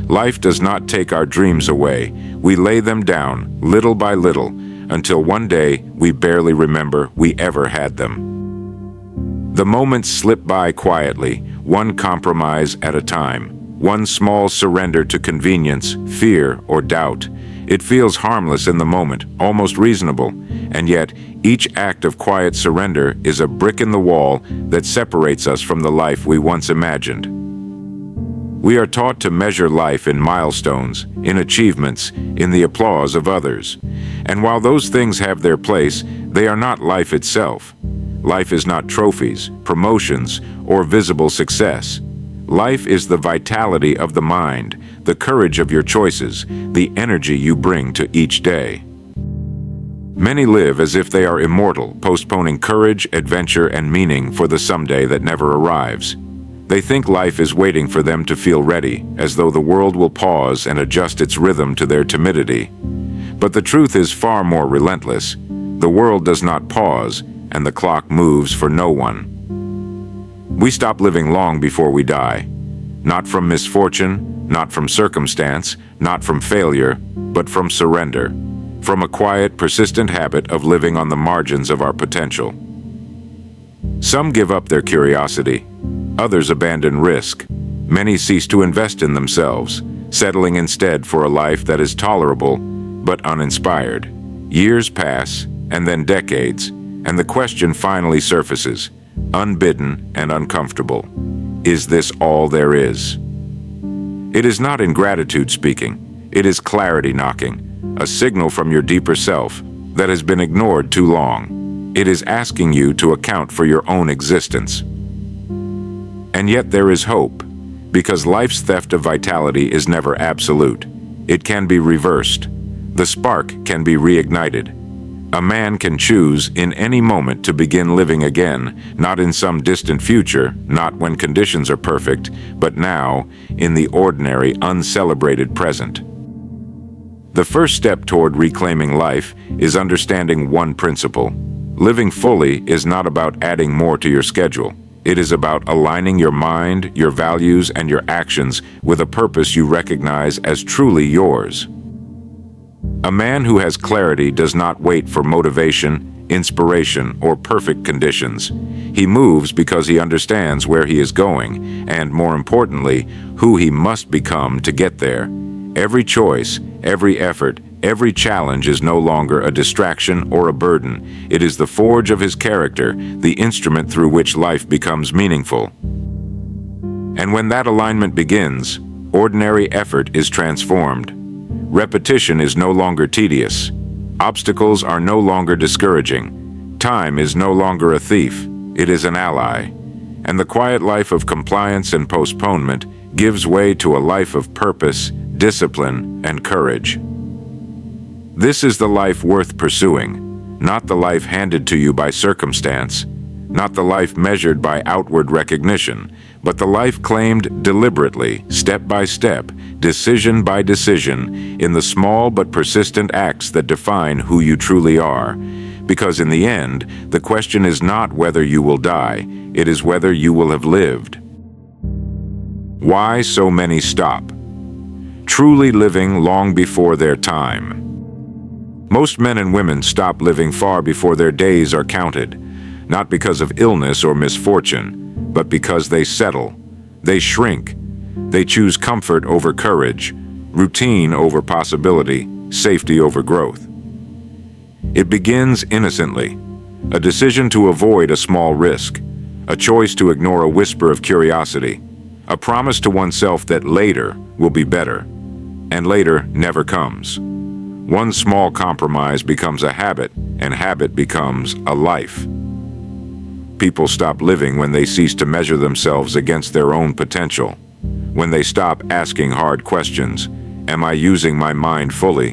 Life does not take our dreams away. We lay them down, little by little, until one day we barely remember we ever had them. The moments slip by quietly, one compromise at a time, one small surrender to convenience, fear, or doubt. It feels harmless in the moment, almost reasonable, and yet each act of quiet surrender is a brick in the wall that separates us from the life we once imagined. We are taught to measure life in milestones, in achievements, in the applause of others. And while those things have their place, they are not life itself. Life is not trophies, promotions, or visible success. Life is the vitality of the mind, the courage of your choices, the energy you bring to each day. Many live as if they are immortal, postponing courage, adventure, and meaning for the someday that never arrives. They think life is waiting for them to feel ready, as though the world will pause and adjust its rhythm to their timidity. But the truth is far more relentless. The world does not pause, and the clock moves for no one. We stop living long before we die. Not from misfortune, not from circumstance, not from failure, but from surrender. From a quiet, persistent habit of living on the margins of our potential. Some give up their curiosity. Others abandon risk. Many cease to invest in themselves, settling instead for a life that is tolerable but uninspired. Years pass, and then decades, and the question finally surfaces, unbidden and uncomfortable. Is this all there is? It is not ingratitude speaking. It is clarity knocking, a signal from your deeper self that has been ignored too long. It is asking you to account for your own existence. And yet there is hope, because life's theft of vitality is never absolute. It can be reversed. The spark can be reignited. A man can choose in any moment to begin living again, not in some distant future, not when conditions are perfect, but now, in the ordinary, uncelebrated present. The first step toward reclaiming life is understanding one principle. Living fully is not about adding more to your schedule. It is about aligning your mind, your values, and your actions with a purpose you recognize as truly yours. A man who has clarity does not wait for motivation, inspiration, or perfect conditions. He moves because he understands where he is going, and more importantly, who he must become to get there. Every choice, every effort, every challenge is no longer a distraction or a burden. It is the forge of his character, the instrument through which life becomes meaningful. And when that alignment begins, ordinary effort is transformed. Repetition is no longer tedious. Obstacles are no longer discouraging. Time is no longer a thief. It is an ally. And the quiet life of compliance and postponement gives way to a life of purpose, discipline, and courage. This is the life worth pursuing, not the life handed to you by circumstance, not the life measured by outward recognition, but the life claimed deliberately, step by step, decision by decision, in the small but persistent acts that define who you truly are. Because in the end, the question is not whether you will die, it is whether you will have lived. Why so many stop? Truly living long before their time. Most men and women stop living far before their days are counted, not because of illness or misfortune, but because they settle, they shrink, they choose comfort over courage, routine over possibility, safety over growth. It begins innocently, a decision to avoid a small risk, a choice to ignore a whisper of curiosity, a promise to oneself that later will be better, and later never comes. One small compromise becomes a habit, and habit becomes a life. People stop living when they cease to measure themselves against their own potential, when they stop asking hard questions. Am I using my mind fully?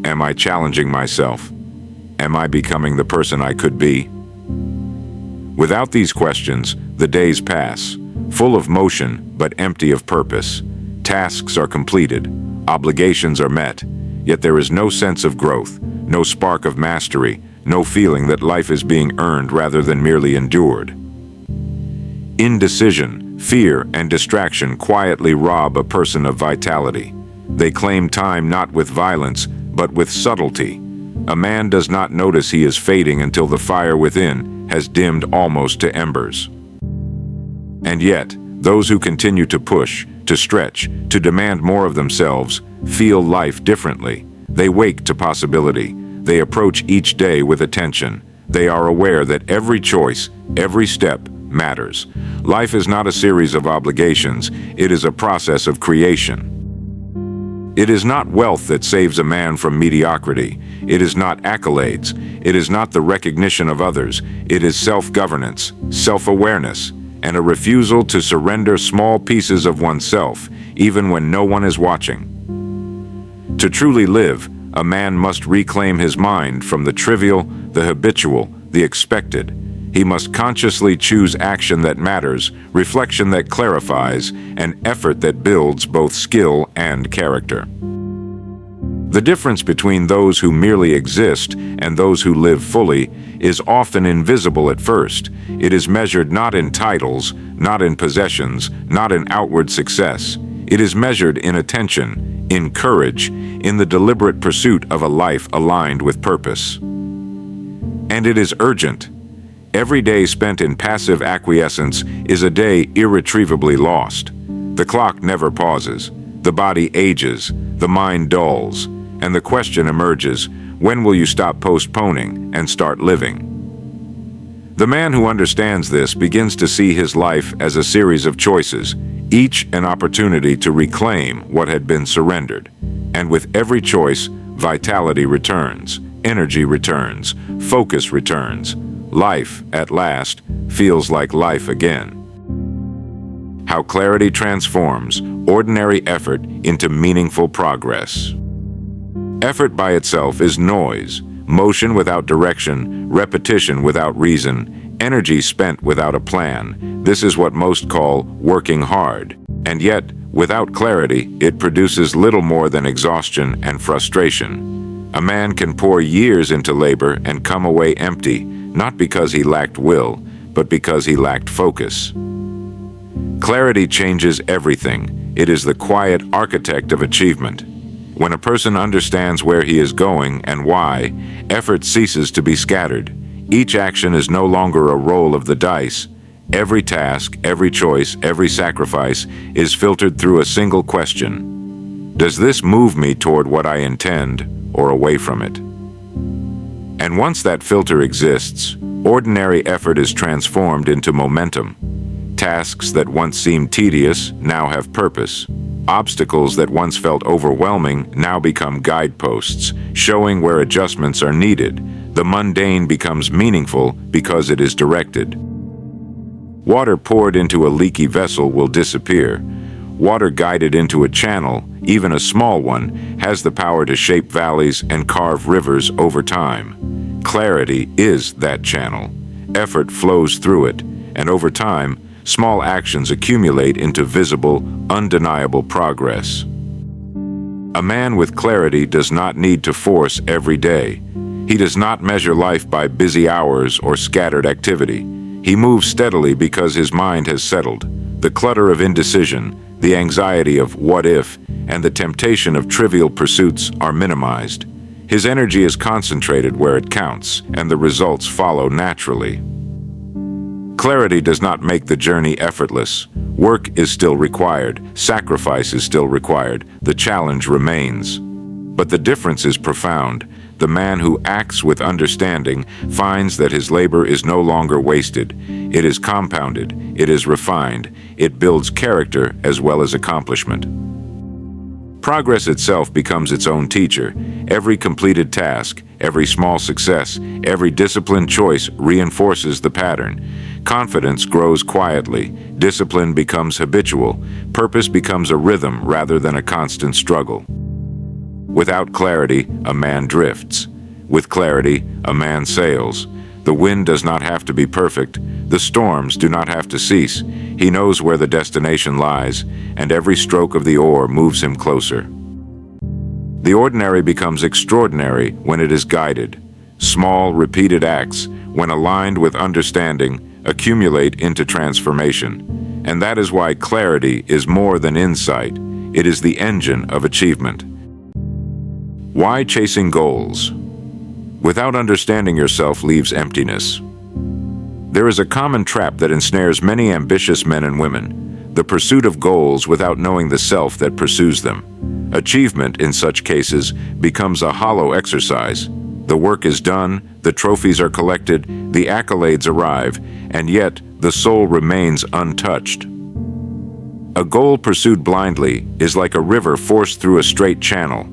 Am I challenging myself? Am I becoming the person I could be? Without these questions, the days pass, full of motion but empty of purpose. Tasks are completed, obligations are met, yet there is no sense of growth, no spark of mastery, no feeling that life is being earned rather than merely endured. Indecision, Fear and distraction quietly rob a person of vitality. They claim time not with violence, but with subtlety. A man does not notice he is fading until the fire within has dimmed almost to embers. And yet, those who continue to push, to stretch, to demand more of themselves, feel life differently. They wake to possibility. They approach each day with attention. They are aware that every choice, every step, matters. Life is not a series of obligations, it is a process of creation. It is not wealth that saves a man from mediocrity. It is not accolades. It is not the recognition of others. It is self-governance, self-awareness, and a refusal to surrender small pieces of oneself, even when no one is watching. To truly live, a man must reclaim his mind from the trivial, the habitual, the expected. He must consciously choose action that matters, reflection that clarifies, and effort that builds both skill and character. The difference between those who merely exist and those who live fully is often invisible at first. It is measured not in titles, not in possessions, not in outward success. It is measured in attention, in courage, in the deliberate pursuit of a life aligned with purpose. And it is urgent. Every day spent in passive acquiescence is a day irretrievably lost. The clock never pauses. The body ages. The mind dulls. And the question emerges, when will you stop postponing and start living? The man who understands this begins to see his life as a series of choices, each an opportunity to reclaim what had been surrendered. And with every choice, vitality returns, energy returns, focus returns. Life, at last, feels like life again. How clarity transforms ordinary effort into meaningful progress. Effort by itself is noise, motion without direction, repetition without reason, energy spent without a plan. This is what most call working hard. And yet, without clarity, it produces little more than exhaustion and frustration. A man can pour years into labor and come away empty, not because he lacked will, but because he lacked focus. Clarity changes everything. It is the quiet architect of achievement. When a person understands where he is going and why, effort ceases to be scattered. Each action is no longer a roll of the dice. Every task, every choice, every sacrifice is filtered through a single question. Does this move me toward what I intend or away from it? And once that filter exists, ordinary effort is transformed into momentum. Tasks that once seemed tedious now have purpose. Obstacles that once felt overwhelming now become guideposts, showing where adjustments are needed. The mundane becomes meaningful because it is directed. Water poured into a leaky vessel will disappear. Water guided into a channel, even a small one, has the power to shape valleys and carve rivers over time. Clarity is that channel. Effort flows through it, and over time, small actions accumulate into visible, undeniable progress. A man with clarity does not need to force every day. He does not measure life by busy hours or scattered activity. He moves steadily because his mind has settled. The clutter of indecision, the anxiety of what if, and the temptation of trivial pursuits are minimized. His energy is concentrated where it counts, and the results follow naturally. Clarity does not make the journey effortless. Work is still required. Sacrifice is still required. The challenge remains. But the difference is profound. The man who acts with understanding finds that his labor is no longer wasted. It is compounded. It is refined. It builds character as well as accomplishment. Progress itself becomes its own teacher. Every completed task, every small success, every disciplined choice reinforces the pattern. Confidence grows quietly. Discipline becomes habitual. Purpose becomes a rhythm rather than a constant struggle. Without clarity, a man drifts. With clarity, a man sails. The wind does not have to be perfect. The storms do not have to cease. He knows where the destination lies, and every stroke of the oar moves him closer. The ordinary becomes extraordinary when it is guided. Small, repeated acts, when aligned with understanding, accumulate into transformation. And that is why clarity is more than insight. It is the engine of achievement. Why chasing goals? Without understanding yourself leaves emptiness. There is a common trap that ensnares many ambitious men and women: the pursuit of goals without knowing the self that pursues them. Achievement, in such cases, becomes a hollow exercise. The work is done, the trophies are collected, the accolades arrive, and yet the soul remains untouched. A goal pursued blindly is like a river forced through a straight channel.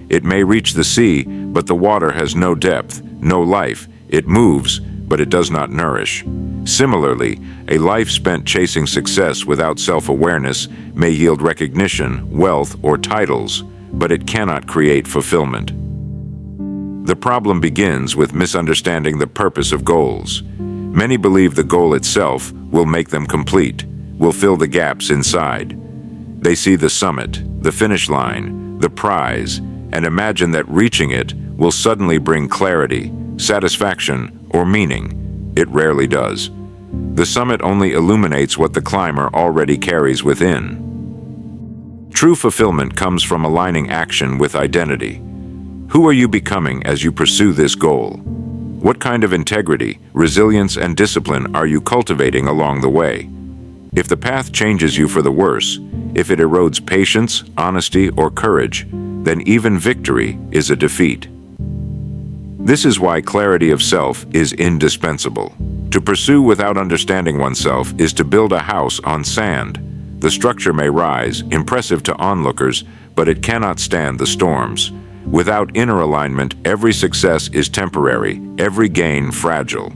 It may reach the sea, but the water has no depth, no life. It moves, but it does not nourish. Similarly, a life spent chasing success without self-awareness may yield recognition, wealth, or titles, but it cannot create fulfillment. The problem begins with misunderstanding the purpose of goals. Many believe the goal itself will make them complete, will fill the gaps inside. They see the summit, the finish line, the prize, and imagine that reaching it will suddenly bring clarity, satisfaction, or meaning. It rarely does. The summit only illuminates what the climber already carries within. True fulfillment comes from aligning action with identity. Who are you becoming as you pursue this goal? What kind of integrity, resilience, and discipline are you cultivating along the way? If the path changes you for the worse, if it erodes patience, honesty, or courage, then even victory is a defeat. This is why clarity of self is indispensable. To pursue without understanding oneself is to build a house on sand. The structure may rise, impressive to onlookers, but it cannot stand the storms. Without inner alignment, every success is temporary, every gain fragile.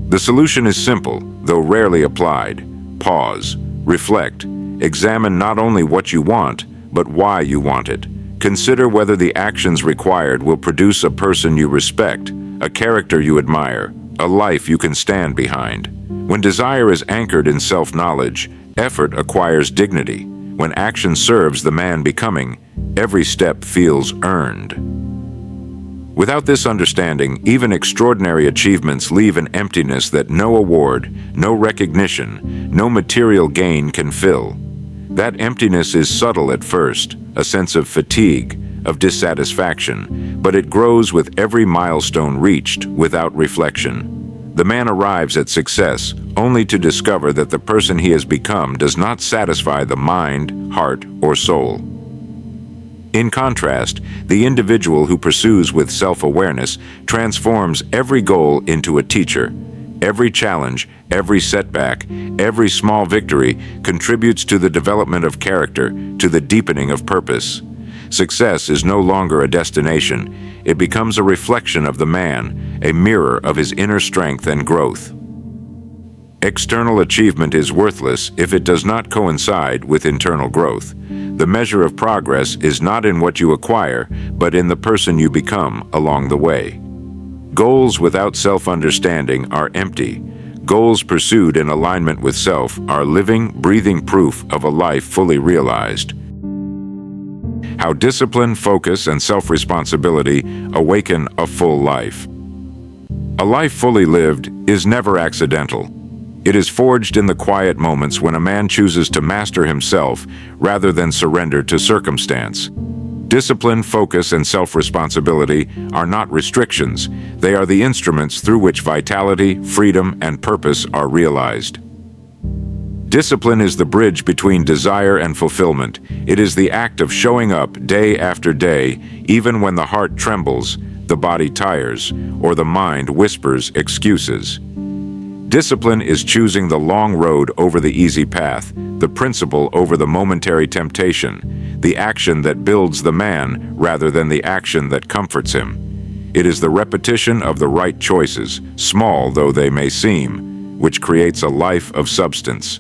The solution is simple, though rarely applied. Pause, reflect, examine not only what you want, but why you want it. Consider whether the actions required will produce a person you respect, a character you admire, a life you can stand behind. When desire is anchored in self-knowledge, effort acquires dignity. When action serves the man becoming, every step feels earned. Without this understanding, even extraordinary achievements leave an emptiness that no award, no recognition, no material gain can fill. That emptiness is subtle at first, a sense of fatigue, of dissatisfaction, but it grows with every milestone reached without reflection. The man arrives at success only to discover that the person he has become does not satisfy the mind, heart, or soul. In contrast, the individual who pursues with self-awareness transforms every goal into a teacher. Every challenge, every setback, every small victory contributes to the development of character, to the deepening of purpose. Success is no longer a destination. It becomes a reflection of the man, a mirror of his inner strength and growth. External achievement is worthless if it does not coincide with internal growth. The measure of progress is not in what you acquire, but in the person you become along the way. Goals without self-understanding are empty. Goals pursued in alignment with self are living, breathing proof of a life fully realized. How discipline, focus, and self-responsibility awaken a full life. A life fully lived is never accidental. It is forged in the quiet moments when a man chooses to master himself rather than surrender to circumstance. Discipline, focus, and self-responsibility are not restrictions. They are the instruments through which vitality, freedom, and purpose are realized. Discipline is the bridge between desire and fulfillment. It is the act of showing up day after day, even when the heart trembles, the body tires, or the mind whispers excuses. Discipline is choosing the long road over the easy path, the principle over the momentary temptation, the action that builds the man rather than the action that comforts him. It is the repetition of the right choices, small though they may seem, which creates a life of substance.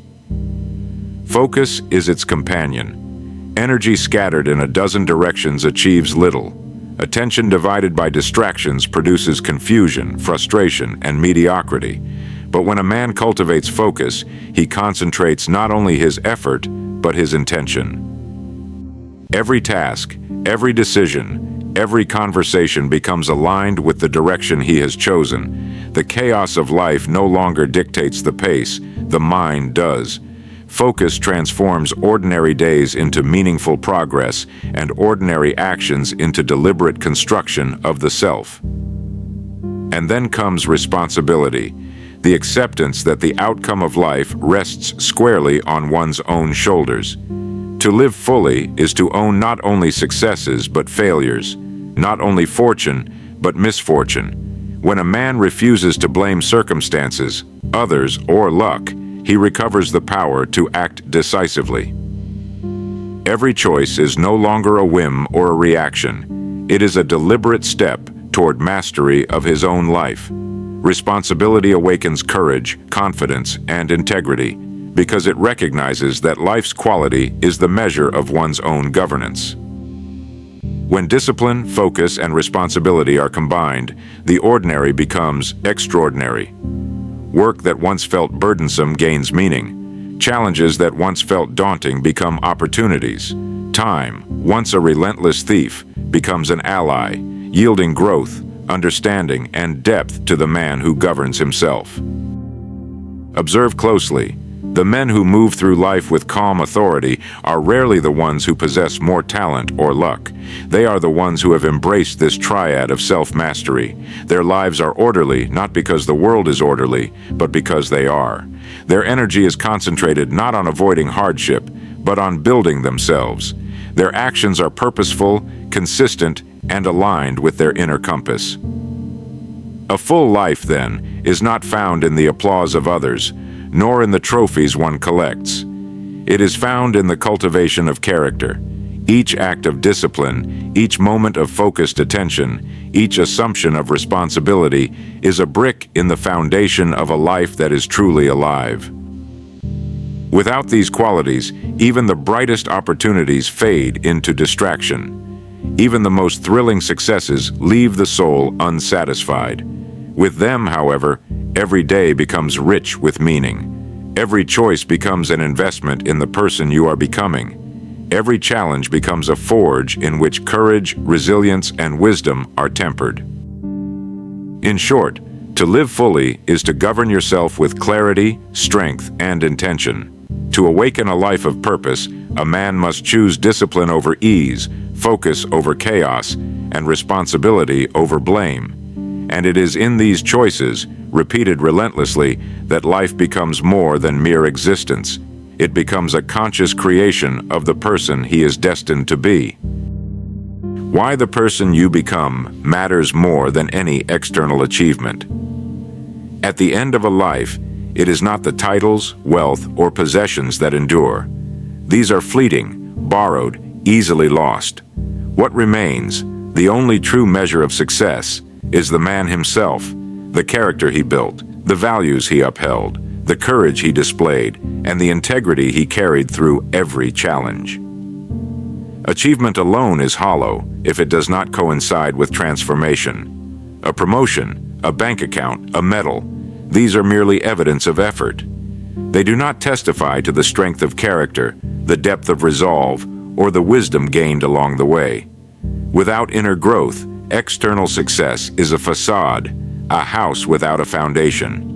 Focus is its companion. Energy scattered in a dozen directions achieves little. Attention divided by distractions produces confusion, frustration, and mediocrity. But when a man cultivates focus, he concentrates not only his effort, but his intention. Every task, every decision, Every conversation becomes aligned with the direction he has chosen. The chaos of life no longer dictates the pace, the mind does. Focus transforms ordinary days into meaningful progress and ordinary actions into deliberate construction of the self. And then comes responsibility, the acceptance that the outcome of life rests squarely on one's own shoulders. To live fully is to own not only successes but failures, not only fortune but misfortune. When a man refuses to blame circumstances, others, or luck, he recovers the power to act decisively. Every choice is no longer a whim or a reaction. It is a deliberate step toward mastery of his own life. Responsibility awakens courage, confidence, and integrity, because it recognizes that life's quality is the measure of one's own governance. When discipline, focus, and responsibility are combined, the ordinary becomes extraordinary. Work that once felt burdensome gains meaning. Challenges that once felt daunting become opportunities. Time, once a relentless thief, becomes an ally, yielding growth, understanding, and depth to the man who governs himself. Observe closely. The men who move through life with calm authority are rarely the ones who possess more talent or luck. They are the ones who have embraced this triad of self-mastery. Their lives are orderly, not because the world is orderly, but because they are. Their energy is concentrated not on avoiding hardship, but on building themselves. Their actions are purposeful, consistent, and aligned with their inner compass. A full life, then, is not found in the applause of others, nor in the trophies one collects. It is found in the cultivation of character. Each act of discipline, each moment of focused attention, each assumption of responsibility is a brick in the foundation of a life that is truly alive. Without these qualities, even the brightest opportunities fade into distraction. Even the most thrilling successes leave the soul unsatisfied. With them, however, every day becomes rich with meaning. Every choice becomes an investment in the person you are becoming. Every challenge becomes a forge in which courage, resilience, and wisdom are tempered. In short, to live fully is to govern yourself with clarity, strength, and intention. To awaken a life of purpose, a man must choose discipline over ease, focus over chaos, and responsibility over blame. And it is in these choices, repeated relentlessly, that life becomes more than mere existence. It becomes a conscious creation of the person he is destined to be. Why the person you become matters more than any external achievement. At the end of a life, it is not the titles, wealth, or possessions that endure. These are fleeting, borrowed, easily lost. What remains, the only true measure of success, is the man himself, the character he built, the values he upheld, the courage he displayed, and the integrity he carried through every challenge. Achievement alone is hollow if it does not coincide with transformation. A promotion, a bank account, a medal, these are merely evidence of effort. They do not testify to the strength of character, the depth of resolve, or the wisdom gained along the way. Without inner growth, external success is a facade, a house without a foundation.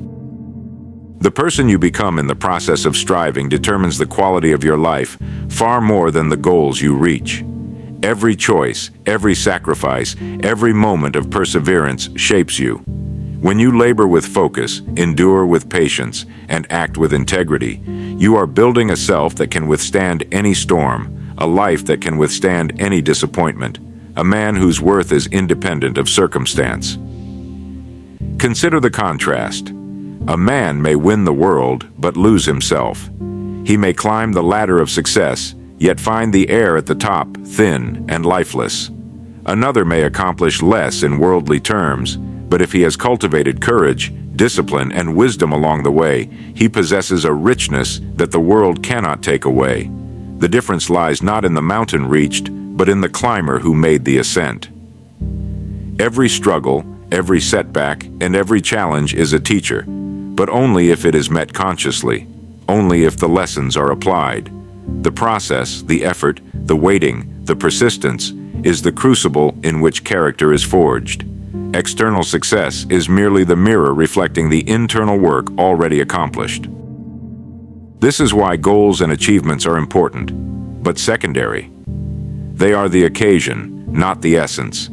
The person you become in the process of striving determines the quality of your life far more than the goals you reach. Every choice, every sacrifice, every moment of perseverance shapes you. When you labor with focus, endure with patience, and act with integrity, you are building a self that can withstand any storm, a life that can withstand any disappointment, a man whose worth is independent of circumstance. Consider the contrast. A man may win the world, but lose himself. He may climb the ladder of success, yet find the air at the top thin and lifeless. Another may accomplish less in worldly terms, but if he has cultivated courage, discipline, and wisdom along the way, he possesses a richness that the world cannot take away. The difference lies not in the mountain reached, but in the climber who made the ascent. Every struggle, every setback, and every challenge is a teacher, but only if it is met consciously, only if the lessons are applied. The process, the effort, the waiting, the persistence, is the crucible in which character is forged. External success is merely the mirror reflecting the internal work already accomplished. This is why goals and achievements are important, but secondary. They are the occasion, not the essence.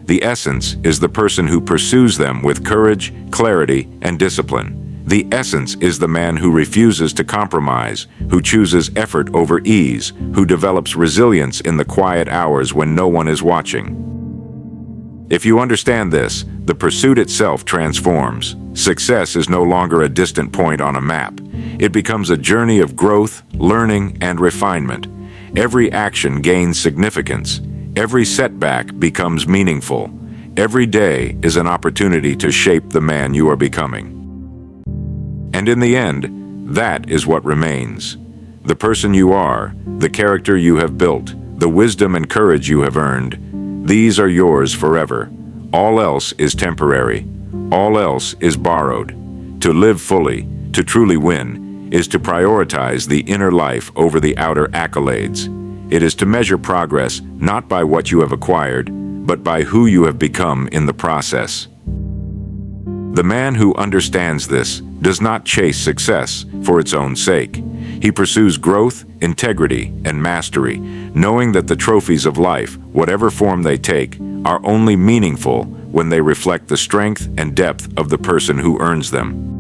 The essence is the person who pursues them with courage, clarity, and discipline. The essence is the man who refuses to compromise, who chooses effort over ease, who develops resilience in the quiet hours when no one is watching. If you understand this, the pursuit itself transforms. Success is no longer a distant point on a map. It becomes a journey of growth, learning, and refinement. Every action gains significance. Every setback becomes meaningful. Every day is an opportunity to shape the man you are becoming. And in the end, that is what remains. The person you are, the character you have built, the wisdom and courage you have earned, these are yours forever. All else is temporary. All else is borrowed. To live fully, to truly win, is to prioritize the inner life over the outer accolades. It is to measure progress not by what you have acquired, but by who you have become in the process. The man who understands this does not chase success for its own sake. He pursues growth, integrity, and mastery, knowing that the trophies of life, whatever form they take, are only meaningful when they reflect the strength and depth of the person who earns them.